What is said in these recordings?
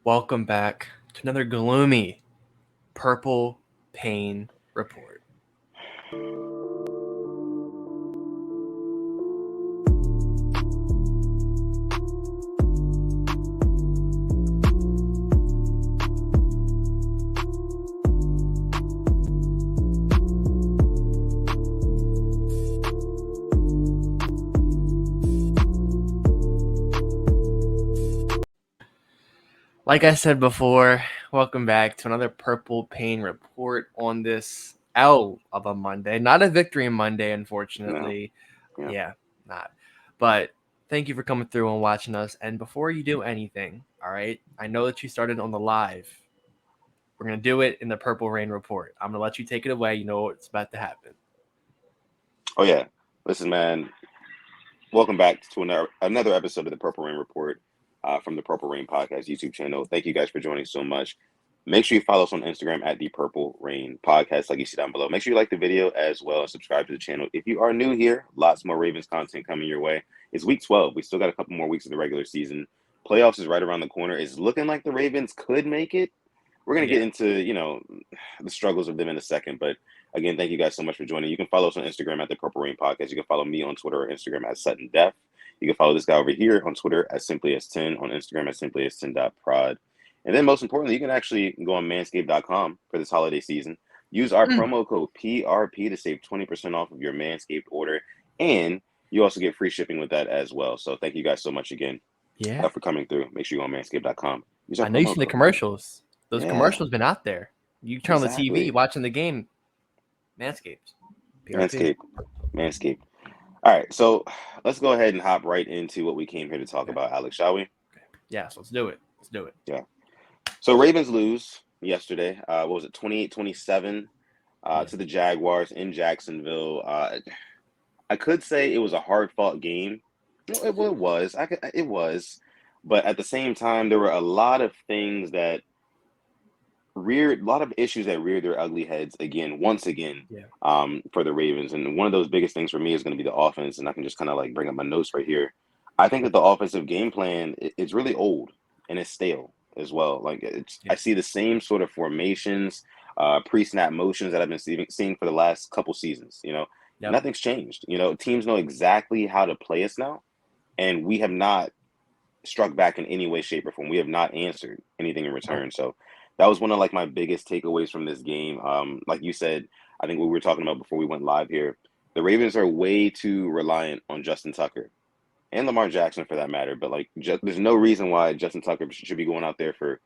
Welcome back to another gloomy purple pain report. Like I said before, welcome back to another purple pain report on this L of a Monday. Not a victory Monday, No. unfortunately. Yeah. Yeah, not. But thank you for coming through and watching us. And before you do anything, all right, I know that you started on the live. We're going to do it in the purple rain report. I'm going to let you take it away. You know what's about to happen. Oh yeah. Listen, man. Welcome back to another episode of the Purple Rain Report from the Purple Rain Podcast YouTube channel. Thank you guys for joining so much. Make sure you follow us on Instagram at the Purple Rain Podcast, like you see down below. Make sure you like the video as well and subscribe to the channel. If you are new here, lots more Ravens content coming your way. It's week 12. We still got a couple more weeks of the regular season. Playoffs is right around the corner. It's looking like the Ravens could make it. We're going to get into, the struggles of them in a second. But again, thank you guys so much for joining. You can follow us on Instagram at the Purple Rain Podcast. You can follow me on Twitter or Instagram at Sutton Def. You can follow this guy over here on Twitter at SimplyS10, on Instagram at SimplyS10.prod. And then most importantly, you can actually go on manscaped.com for this holiday season. Use our promo code PRP to save 20% off of your Manscaped order. And you also get free shipping with that as well. So thank you guys so much again for coming through. Make sure you go on manscaped.com. Use our I know you've promo seen the code. commercials. Those Yeah, commercials been out there. You turn on the TV exactly. watching the game. Manscaped. PRP. Manscaped. Manscaped. All right, so let's go ahead and hop right into what we came here to talk Okay. about, Alex, shall we? Yes, let's do it. Let's do it. Yeah. So Ravens lose yesterday. What was it, 28-27 to the Jaguars in Jacksonville. I could say it was a hard-fought game. It was. It was. But at the same time, there were a lot of things that a lot of issues that reared their ugly heads once again, Yeah. for the Ravens. And one of those biggest things for me is going to be the offense. And I can just kind of like bring up my notes right here. I think that the offensive game plan is really old and it's stale as well. Like I see the same sort of formations, pre-snap motions that I've been seeing for the last couple seasons. Yep. Nothing's changed. Teams know exactly how to play us now, and we have not struck back in any way, shape, or form. We have not answered anything in return. So that was one of like my biggest takeaways from this game. Like you said, I think what we were talking about before we went live here, the Ravens are way too reliant on Justin Tucker and Lamar Jackson for that matter. But like, there's no reason why Justin Tucker should be going out there for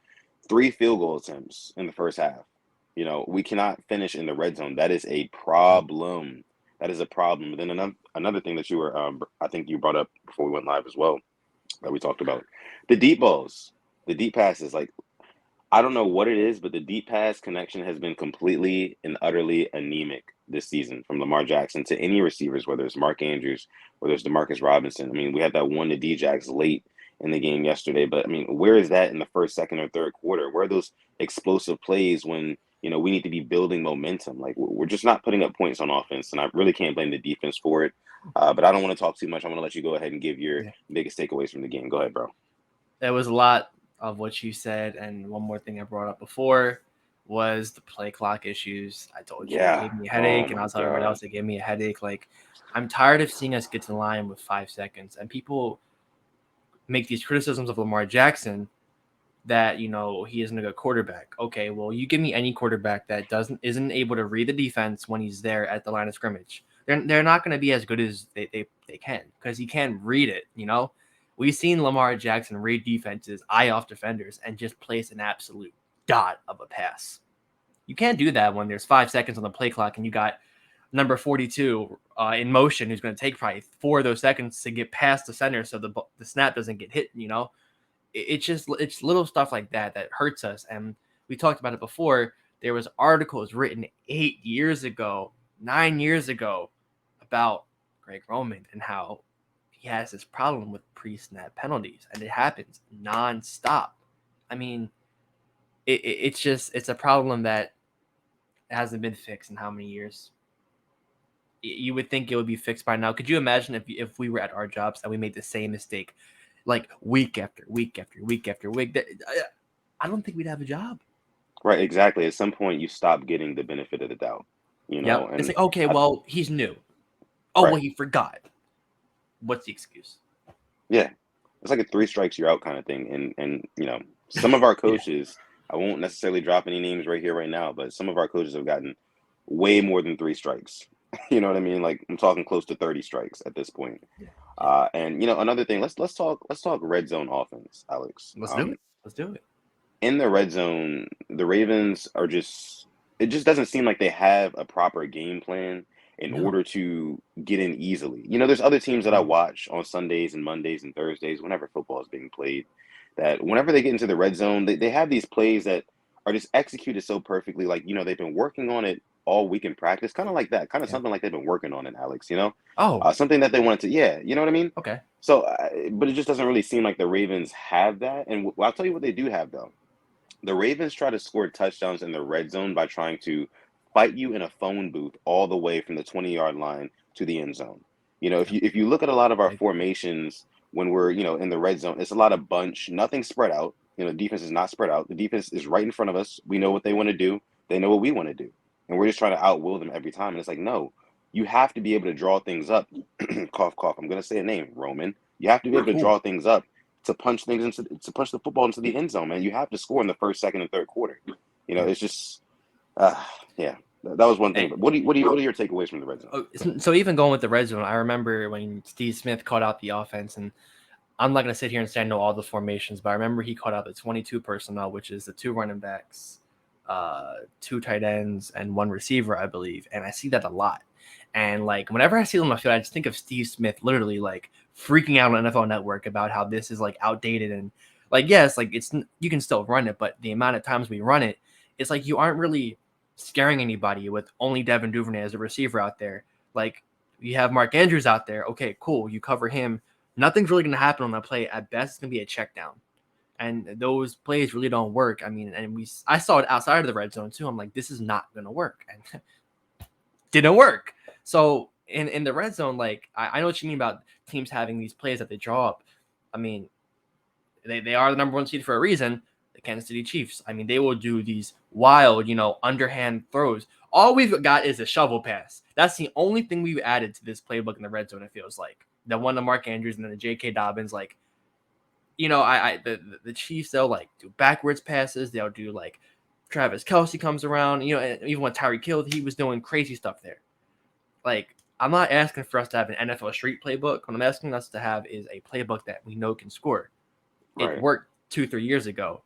3 field goal attempts in the first half. We cannot finish in the red zone. That is a problem. That is a problem. And then another thing that I think you brought up before we went live as well, that we talked about, the deep balls, the deep passes. Like, I don't know what it is, but the deep pass connection has been completely and utterly anemic this season from Lamar Jackson to any receivers, whether it's Mark Andrews, whether it's Demarcus Robinson. I mean, we had that one to Djax late in the game yesterday, but I mean, where is that in the first, second, or third quarter? Where are those explosive plays when we need to be building momentum? Like, we're just not putting up points on offense, and I really can't blame the defense for it. But I don't want to talk too much. I want to let you go ahead and give your biggest takeaways from the game. Go ahead, bro. There was a lot of what you said, and one more thing I brought up before was the play clock issues. I told you it Yeah. gave me a Oh headache, and my I'll tell everybody God. else it gave me a headache. Like, I'm tired of seeing us get to the line with 5 seconds, and people make these criticisms of Lamar Jackson that he isn't a good quarterback. Okay, well, you give me any quarterback that isn't able to read the defense when he's there at the line of scrimmage. They're not going to be as good as they can, because he can't read it. We've seen Lamar Jackson read defenses, eye off defenders, and just place an absolute dot of a pass. You can't do that when there's 5 seconds on the play clock and you got number 42 in motion, who's going to take probably 4 of those seconds to get past the center so the snap doesn't get hit. It's little stuff like that hurts us. And we talked about it before. There was articles written 8 years ago, 9 years ago, about Greg Roman and how he has this problem with pre-snap penalties, and it happens nonstop. I mean, it's a problem that hasn't been fixed in how many years? You would think it would be fixed by now. Could you imagine if we were at our jobs and we made the same mistake, like week after week after week after week? I don't think we'd have a job. Right, exactly. At some point, you stop getting the benefit of the doubt, Yep. It's and like, okay, I, well, he's new. Oh, well, right, he forgot. What's the excuse? yeah, it's like a three strikes you're out kind of thing. And some of our Yeah. coaches, I won't necessarily drop any names right here right now, but some of our coaches have gotten way more than three strikes. You know what I mean? Like I'm talking close to 30 strikes at this point. Yeah. Yeah. And another thing, let's talk red zone offense, Alex. Let's do it. Let's do it. In the red zone, the Ravens are just it just doesn't seem like they have a proper game plan in No. order to get in easily. There's other teams that I No. watch on Sundays and Mondays and Thursdays whenever football is being played that whenever they get into the red zone, they have these plays that are just executed so perfectly. Like, they've been working on it all week in practice, kind of like that, kind of Yeah. something like they've been working on it, Alex. Oh, Something that they wanted to, yeah, you know what I mean? okay. So, but it just doesn't really seem like the Ravens have that. And I'll tell you what they do have, though. The Ravens try to score touchdowns in the red zone by trying to fight you in a phone booth all the way from the 20-yard line to the end zone. If Yep. you look at a lot of our I agree. formations when we're, in the red zone, it's a lot of bunch, nothing spread out. Defense is not spread out. The defense is right in front of us. We know what they want to do. They know what we want to do. And we're just trying to outwill them every time. And it's like, no, you have to be able to draw things up. Cough, cough. I'm going to say a name, Roman. You have to be able to Cool. draw things up to punch the football into the end zone, man. You have to score in the first, second, and third quarter. Yeah. It's just, yeah. That was one thing. Hey, But what are your takeaways from the red zone? so even going with the red zone, I remember when Steve Smith called out the offense, and I'm not going to sit here and say I know all the formations, but I remember he called out the 22 personnel, which is the 2 running backs, 2 tight ends, and 1 receiver, I believe. And I see that a lot. And like whenever I see them on the field, I just think of Steve Smith literally like freaking out on NFL Network about how this is like outdated and like yes, like you can still run it, but the amount of times we run it, it's like you aren't really scaring anybody with only Devin Duvernay as a receiver out there. Like you have Mark Andrews out there. Okay, cool. You cover him. Nothing's really going to happen on that play. At best, it's going to be a check down. And those plays really don't work. I mean, and I saw it outside of the red zone too. I'm like, this is not going to work. And didn't work. So in the red zone, like I know what you mean about teams having these plays that they draw up. I mean, they are the number 1 seed for a reason. The Kansas City Chiefs. I mean, they will do these wild, underhand throws. All we've got is a shovel pass. That's the only thing we've added to this playbook in the red zone. It feels like the one to Mark Andrews and then the J.K. Dobbins. Like, the Chiefs, they'll like do backwards passes. They'll do like Travis Kelce comes around. And even when Tyreek Hill, he was doing crazy stuff there. Like, I'm not asking for us to have an NFL street playbook. What I'm asking us to have is a playbook that we know can score. It Right. worked 2-3 years ago.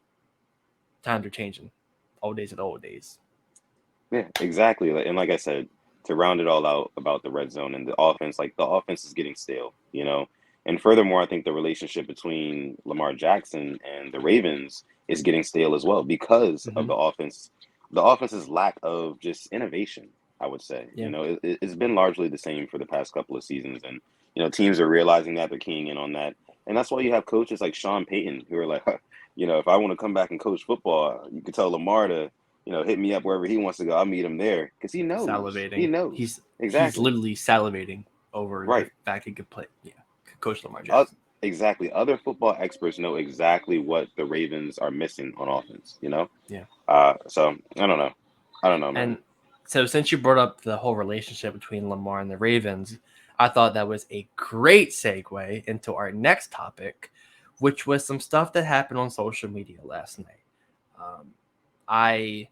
Times are changing. Old days are the old days. Yeah, exactly. And like I said, to round it all out about the red zone and the offense, like the offense is getting stale. And furthermore, I think the relationship between Lamar Jackson and the Ravens is getting stale as well because of Mm-hmm. the offense's lack of just innovation, I would say. Yeah. It's been largely the same for the past couple of seasons. And, teams are realizing that, they're keying in on that. And that's why you have coaches like Sean Payton who are like, if I want to come back and coach football, you can tell Lamar to hit me up wherever he wants to go. I'll meet him there because he knows. He Salivating. knows He's exactly. literally salivating over the Right. fact he could play. Yeah. Coach Lamar Uh, Jackson. exactly. Other football experts know exactly what the Ravens are missing on offense. Yeah. So I don't know. I don't know, man. And so since you brought up the whole relationship between Lamar and the Ravens, I thought that was a great segue into our next topic, which was some stuff that happened on social media last night. I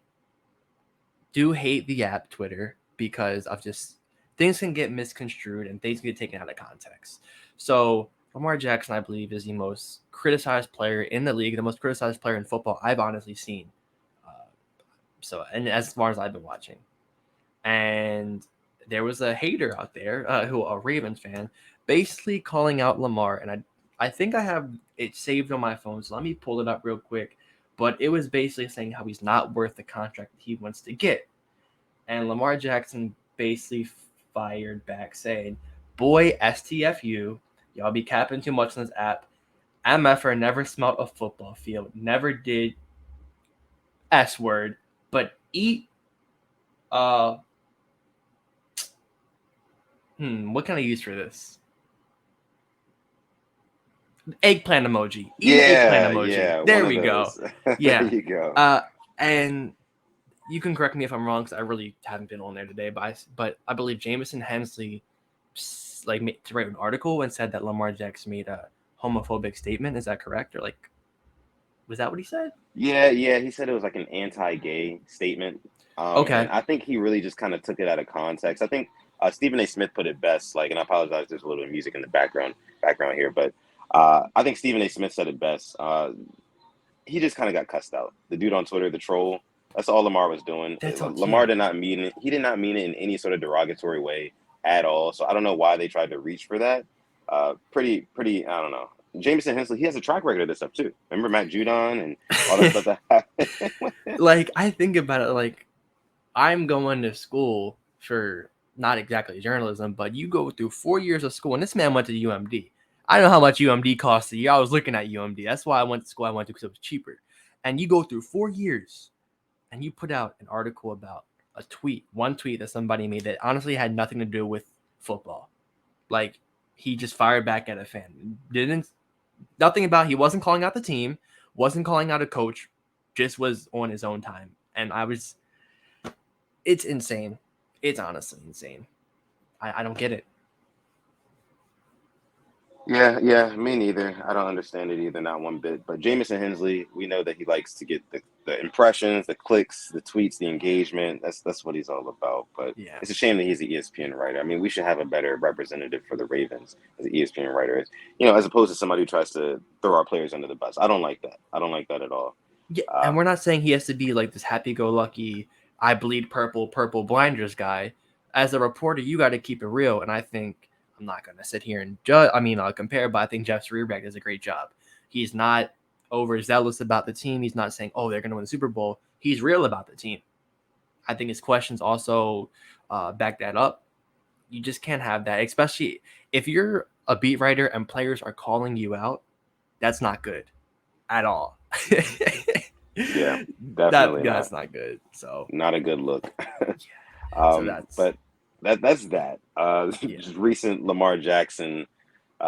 do hate the app Twitter because of just things can get misconstrued and things get taken out of context. So Lamar Jackson, I believe, is the most criticized player in the league, the most criticized player in football I've honestly seen. And as far as I've been watching, and there was a hater out there who a Ravens fan, basically calling out Lamar, and I think I have it saved on my phone, so let me pull it up real quick. But it was basically saying how he's not worth the contract that he wants to get. And Lamar Jackson basically fired back saying, boy, STFU, y'all be capping too much on this app. MFR never smelt a football field, never did S word, but eat, uh, what can I use for this? Eggplant emoji. Eat the eggplant Yeah, emoji. yeah, one There of we go. those. There Yeah. you go. And you can correct me if I'm wrong because I really haven't been on there today, but I believe Jamison Hensley like to write an article and said that Lamar Jackson made a homophobic statement. Is that correct? Or like, was that what he said? Yeah, yeah, he said it was like an anti-gay statement. And Okay. I think he really just kind of took it out of context. I think Stephen A. Smith put it best, like, and I apologize, there's a little bit of music in the background here, but I think Stephen A. Smith said it best. He just kind of got cussed out. The dude on Twitter, the troll, that's all Lamar was doing. That's all. Lamar Yeah. did not mean it. He did not mean it in any sort of derogatory way at all. So I don't know why they tried to reach for that. Pretty, I don't know. Jameson Hensley, he has a track record of this stuff too. Remember Matt Judon and all that stuff that happened? Like I think about it, like I'm going to school for not exactly journalism, but you go through 4 years of school, and this man went to UMD. I know how much UMD costs a year. I was looking at UMD. That's why I went to school. I went to because it was cheaper. And you go through 4 years, and you put out an article about one tweet that somebody made that honestly had nothing to do with football. Like he just fired back at a fan. Nothing about. He wasn't calling out the team, wasn't calling out a coach, just was on his own time. And it's insane. It's honestly insane. I don't get it. Yeah, me neither. I don't understand it either, not one bit. But Jameson Hensley, we know that he likes to get the impressions, the clicks, the tweets, the engagement. That's what he's all about. But Yeah. it's a shame that he's an ESPN writer. I mean, we should have a better representative for the Ravens as an ESPN writer, as opposed to somebody who tries to throw our players under the bus. I don't like that. I don't like that at all. Yeah, and we're not saying he has to be like this happy-go-lucky, I bleed purple, purple blinders guy. As a reporter, you got to keep it real. And I think I'm not going to sit here and judge. I mean, I'll compare, but I think Jeff Saturday does a great job. He's not overzealous about the team. He's not saying, "Oh, they're going to win the Super Bowl." He's real about the team. I think his questions also back that up. You just can't have that, especially if you're a beat writer and players are calling you out. That's not good at all. Yeah, definitely that's not. not good. So Not a good look. so that's But that's that. yeah. Just recent Lamar Jackson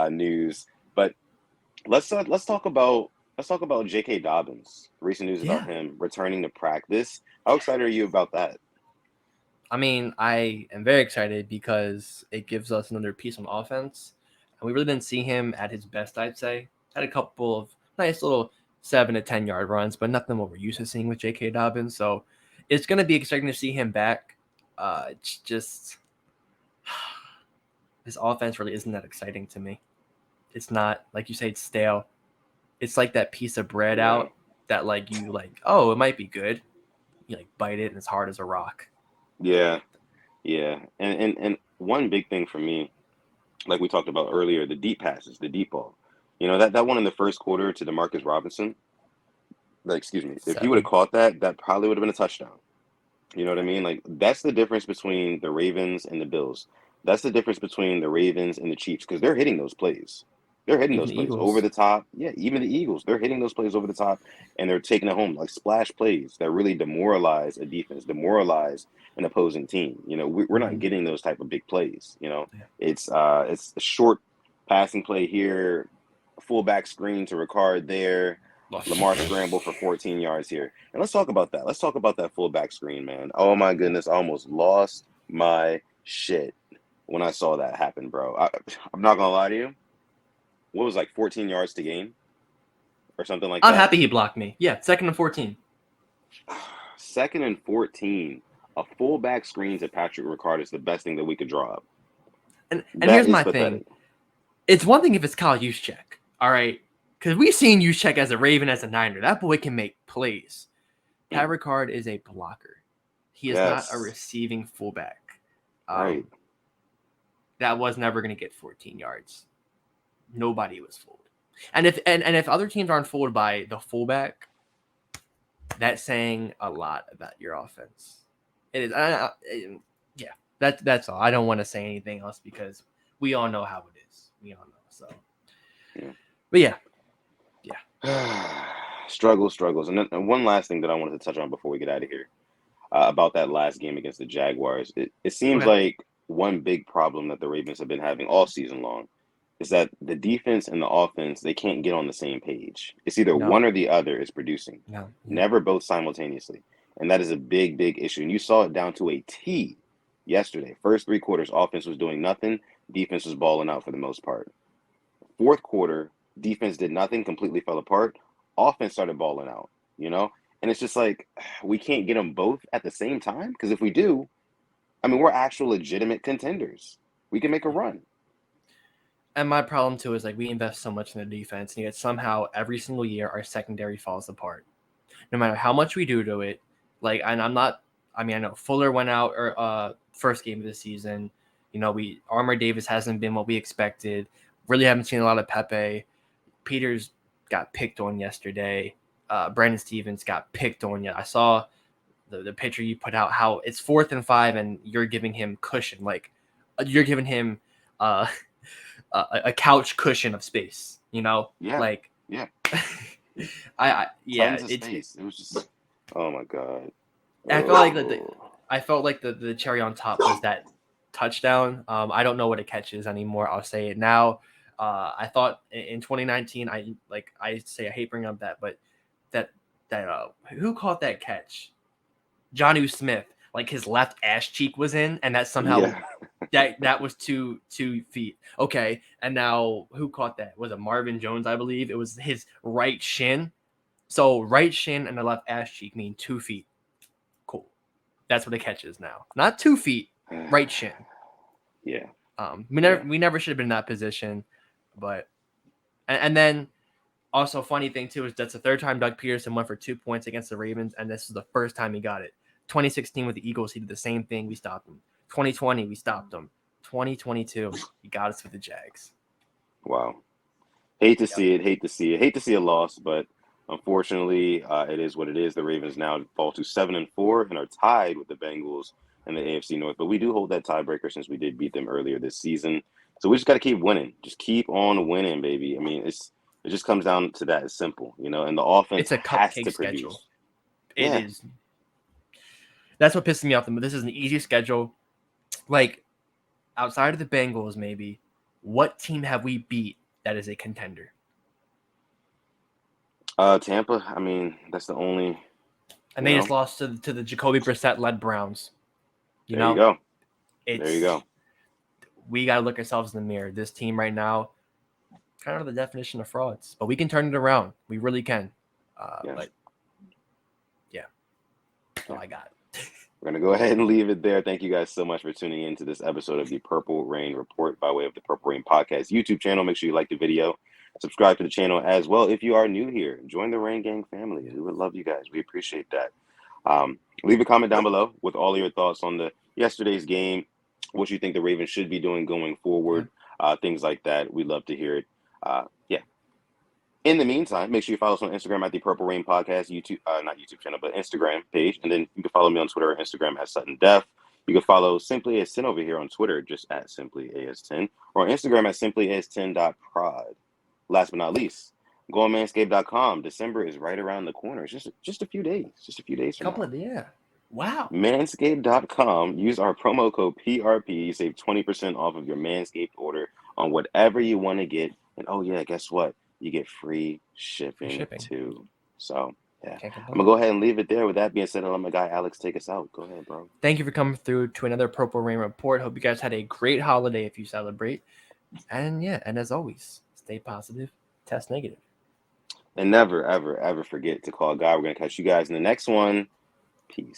news. But let's talk about J.K. Dobbins. Recent news about Yeah. him returning to practice. How excited are you about that? I mean, I am very excited because it gives us another piece on offense. And we really didn't see him at his best, I'd say. Had a couple of nice little 7 to 10 yard runs, but nothing what we're used to seeing with J.K. Dobbins. So it's going to be exciting to see him back. It's just his offense really isn't that exciting to me. It's not, like you say, it's stale. It's like that piece of bread Yeah. out that like you like, oh, it might be good. You like bite it and it's hard as a rock. Yeah. Yeah. And one big thing for me, like we talked about earlier, the deep passes, the deep ball. That one in the first quarter to Demarcus Robinson. Like, excuse me, if he would have 7. caught that, that probably would have been a touchdown. You know what I mean? Like that's the difference between the Ravens and the Bills. That's the difference between the Ravens and the Chiefs because they're hitting those plays. They're hitting Even those the plays over Eagles. the top. Yeah, even the Eagles, they're hitting those plays over the top and they're taking it home like splash plays that really demoralize a defense, demoralize an opposing team. We're not Mm-hmm. getting those type of big plays. Yeah. It's a short passing play here, fullback screen to Ricard there. Lamar scramble for 14 yards here. And let's talk about that. Let's talk about that fullback screen, man. Oh my goodness, I almost lost my shit when I saw that happen, bro. I'm not gonna lie to you. What was like 14 yards to gain or something like I'm that? happy he blocked me. Yeah, 2nd and 14. 2nd and 14. A fullback screen to Patrick Ricard is the best thing that we could draw up. And That here's is my thing. pathetic. It's one thing if it's Kyle Juszczyk, all right? Because we've seen Juszczyk as a Raven, as a Niner. That boy can make plays. Pat Ricard is a blocker. He is not a Yes. receiving fullback. Right. That was never going to get 14 yards. Nobody was fooled. And if other teams aren't fooled by the fullback, that's saying a lot about your offense. It is. Yeah, that's all. I don't want to say anything else because we all know how it is. We all know. So, Yeah. but yeah. Struggles. And then one last thing that I wanted to touch on before we get out of here about that last game against the Jaguars. It seems Okay. like one big problem that the Ravens have been having all season long is that the defense and the offense, they can't get on the same page. It's either No, one or the other is producing, no, yeah, never both simultaneously. And that is a big, big issue. And you saw it down to a T yesterday. First 3 quarters, offense was doing nothing, defense was balling out for the most part. Fourth quarter, defense did nothing, completely fell apart. Offense started balling out, you know? And it's just like, we can't get them both at the same time. Because if we do, I mean, we're actual legitimate contenders. We can make a yeah. run. And my problem too is like we invest so much in the defense, and yet somehow every single year our secondary falls apart. No matter how much we do to it, like, and I'm not. I mean, I know Fuller went out or first game of the season. You know, Armor Davis hasn't been what we expected. Really haven't seen a lot of Pepe. Peters got picked on yesterday. Brandon Stevens got picked on. I saw the picture you put out. How it's 4th and 5, and you're giving him cushion. Like you're giving him uh, a couch cushion of space. You know, Yeah. like Yeah. yeah, Tons of space. It was just, oh my God. I felt like Oh. the cherry on top was that touchdown. I don't know what a catch is anymore. I'll say it now. I thought in 2019, I say I hate bringing up that, but that who caught that catch? Johnny Smith. Like his left ass cheek was in, and that somehow Yeah. that was 2 feet. Okay, and now who caught that? Was it Marvin Jones? I believe it was his right shin. So right shin and the left ass cheek mean 2 feet. Cool. That's what a catch is now. Not 2 feet, right shin. Yeah. We Yeah. never should have been in that position, but and then also funny thing too is that's the third time Doug Peterson went for 2 points against the Ravens, and this is the first time he got it. 2016 with the Eagles, he did the same thing. We stopped him. 2020, we stopped him. 2022, he got us with the Jags. Wow. Hate to Yep. see it. Hate to see it. Hate to see a loss, but unfortunately, it is what it is. The Ravens now fall to 7-4 and are tied with the Bengals in the AFC North. But we do hold that tiebreaker since we did beat them earlier this season. So we just got to keep winning. Just keep on winning, baby. I mean, it just comes down to that. It's simple, you know. And the offense It's a has cupcake to schedule. produce. It Yeah. is. That's what pisses me off. This is an easy schedule. Like outside of the Bengals, maybe. What team have we beat that is a contender? Tampa. I mean, that's the only. And You they just know. lost to the Jacoby Brissett led Browns. You There you know, go. There you it's go. we got to look ourselves in the mirror. This team right now, kind of the definition of frauds, but we can turn it around. We really can. Yeah. But yeah, that's all Yeah. I got. We're going to go ahead and leave it there. Thank you guys so much for tuning in to this episode of the Purple Rain Report by way of the Purple Rain Podcast YouTube channel. Make sure you like the video, subscribe to the channel as well. If you are new here, join the Rain Gang family. We would love you guys. We appreciate that. Leave a comment down below with all of your thoughts on the yesterday's game, what you think the Ravens should be doing going forward, things like that. We'd love to hear it. Yeah. In the meantime, make sure you follow us on Instagram at the Purple Rain Podcast, YouTube, not YouTube channel, but Instagram page. And then you can follow me on Twitter or Instagram at Sutton Def. You can follow Simply As 10 over here on Twitter, just at Simply As 10, or on Instagram at simplyas10.prod. Last but not least, go on manscaped.com. December is right around the corner. It's just a few days, from now. Wow. Manscaped.com. Use our promo code PRP. You save 20% off of your Manscaped order on whatever you want to get. And oh yeah, guess what? You get free shipping too. So yeah, I'm gonna go ahead and leave it there. With that being said, I'll let my guy Alex take us out. Go ahead, bro. Thank you for coming through to another Purple Rain Report. Hope you guys had a great holiday if you celebrate. And yeah, and as always, stay positive, test negative. And never, ever, ever forget to call God. We're gonna catch you guys in the next one. Peace.